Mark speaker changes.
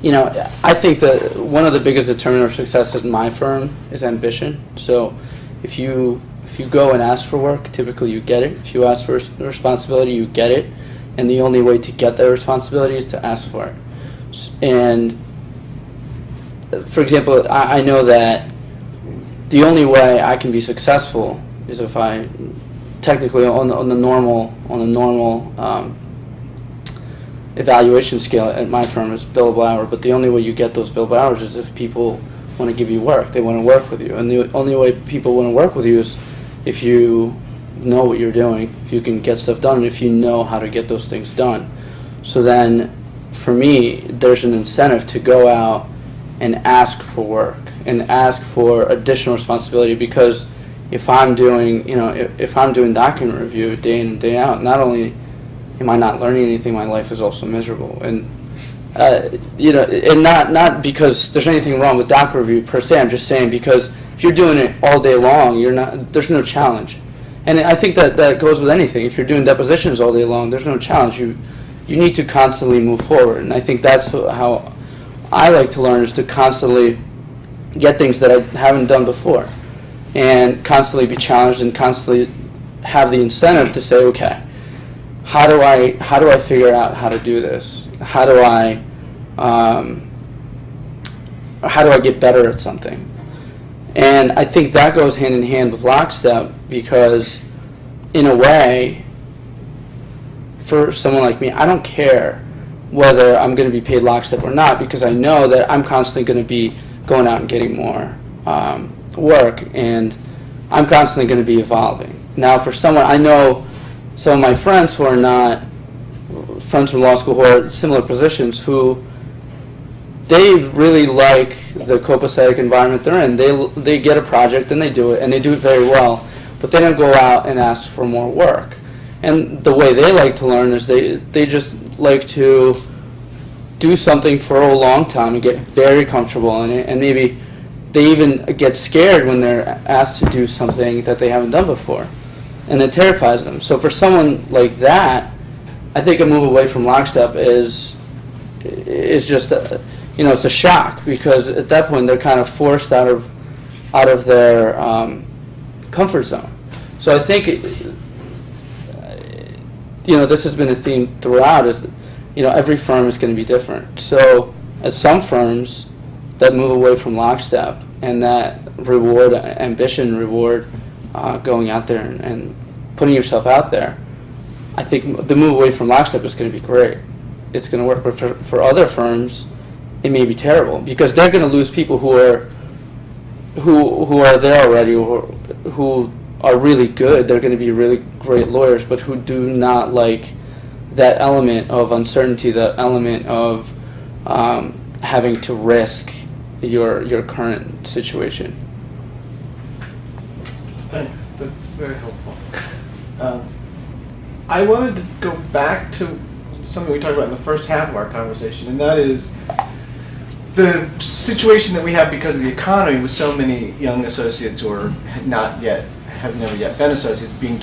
Speaker 1: I think that one of the biggest determinant of success at my firm is ambition. So if you go and ask for work, typically you get it. If you ask for responsibility, you get it. And the only way to get that responsibility is to ask for it. And for example, I know that the only way I can be successful is if I technically on the normal evaluation scale at my firm is billable hour, but the only way you get those billable hours is if people want to give you work. They want to work with you, and the only way people want to work with you is if you know what you're doing, if you can get stuff done, and if you know how to get those things done. So then, for me, there's an incentive to go out and ask for work and ask for additional responsibility, because if I'm doing, if I'm doing document review day in and day out, not only am I not learning anything, my life is also miserable. And and not because there's anything wrong with document review per se. I'm just saying because if you're doing it all day long, there's no challenge. And I think that goes with anything. If you're doing depositions all day long, there's no challenge. You need to constantly move forward. And I think that's how I like to learn, is to constantly get things that I haven't done before, and constantly be challenged, and constantly have the incentive to say, okay, how do I figure out how to do this? How do I get better at something? And I think that goes hand in hand with lockstep, because in a way, for someone like me, I don't care whether I'm going to be paid lockstep or not, because I know that I'm constantly going to be going out and getting more work, and I'm constantly going to be evolving. Now, for someone, I know some of my friends who are not friends from law school, who are similar positions, who they really like the copacetic environment they're in. They get a project and they do it, and they do it very well, but they don't go out and ask for more work. And the way they like to learn is they just like to do something for a long time and get very comfortable in it, and maybe they even get scared when they're asked to do something that they haven't done before, and it terrifies them. So for someone like that, I think a move away from lockstep is just it's a shock, because at that point they're kind of forced out of their comfort zone. So I think this has been a theme throughout, is every firm is going to be different. So at some firms that move away from lockstep and that reward ambition, reward going out there and putting yourself out there, I think the move away from lockstep is going to be great. It's going to work. But for other firms, it may be terrible, because they're going to lose people who are there already, who are really good. They're going to be really great lawyers, but who do not like that element of uncertainty, that element of having to risk your current situation.
Speaker 2: Thanks. That's very helpful. I wanted to go back to something we talked about in the first half of our conversation, and that is the situation that we have because of the economy, with so many young associates who are have never yet been associates being